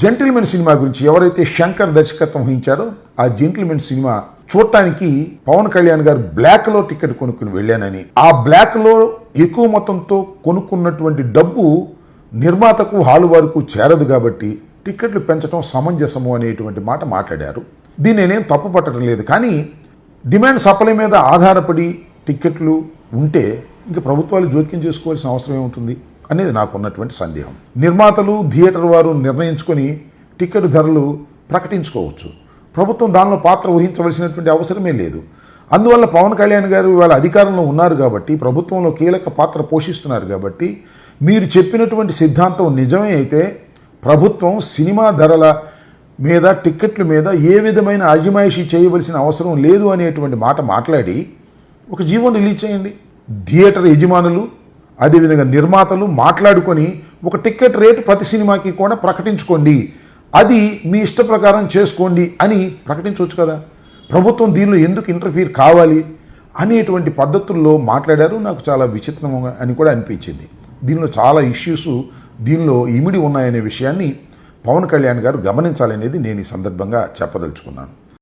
Gentlemen cinema గురించి ఎవరైతే శంకర్ దర్శకత్వం వహించారో ఆ జెంటిల్మెన్ సినిమా చూడటానికి పవన్ కళ్యాణ్ గారు బ్లాక్లో టికెట్ కొనుక్కుని వెళ్ళానని, ఆ బ్లాక్లో ఎక్కువ మొత్తంతో కొనుక్కున్నటువంటి డబ్బు నిర్మాతకు హాలు వరకు చేరదు కాబట్టి టికెట్లు పెంచడం సమంజసము అనేటువంటి మాట మాట్లాడారు. దీన్ని నేనేం తప్పు పట్టడం లేదు. కానీ డిమాండ్ సప్లై మీద ఆధారపడి టికెట్లు ఉంటే ఇంకా ప్రభుత్వాలు జోక్యం చేసుకోవాల్సిన అవసరం ఏముంటుంది అనేది నాకు ఉన్నటువంటి సందేహం. నిర్మాతలు థియేటర్ వారు నిర్ణయించుకొని టికెట్ ధరలు ప్రకటించుకోవచ్చు. ప్రభుత్వం దానిలో పాత్ర వహించవలసినటువంటి అవసరమే లేదు. అందువల్ల పవన్ కళ్యాణ్ గారు వాళ్ళ అధికారంలో ఉన్నారు కాబట్టి, ప్రభుత్వంలో కీలక పాత్ర పోషిస్తున్నారు కాబట్టి, మీరు చెప్పినటువంటి సిద్ధాంతం నిజమే అయితే ప్రభుత్వం సినిమా ధరల మీద, టిక్కెట్ల మీద ఏ విధమైన అజమాయిషీ చేయవలసిన అవసరం లేదు అనేటువంటి మాట మాట్లాడి ఒక జీవో రిలీజ్ చేయండి. థియేటర్ యజమానులు అదేవిధంగా నిర్మాతలు మాట్లాడుకొని ఒక టిక్కెట్ రేటు ప్రతి సినిమాకి కూడా ప్రకటించుకోండి, అది మీ ఇష్ట ప్రకారం చేసుకోండి అని ప్రకటించవచ్చు కదా. ప్రభుత్వం దీనిలో ఎందుకు ఇంటర్ఫీర్ కావాలి అనేటువంటి పద్ధతుల్లో మాట్లాడారు. నాకు చాలా విచిత్రంగా అని కూడా అనిపించింది. దీనిలో చాలా ఇష్యూస్ దీనిలో ఇమిడి ఉన్నాయనే విషయాన్ని పవన్ కళ్యాణ్ గారు గమనించాలనేది నేను ఈ సందర్భంగా చెప్పదలుచుకున్నాను.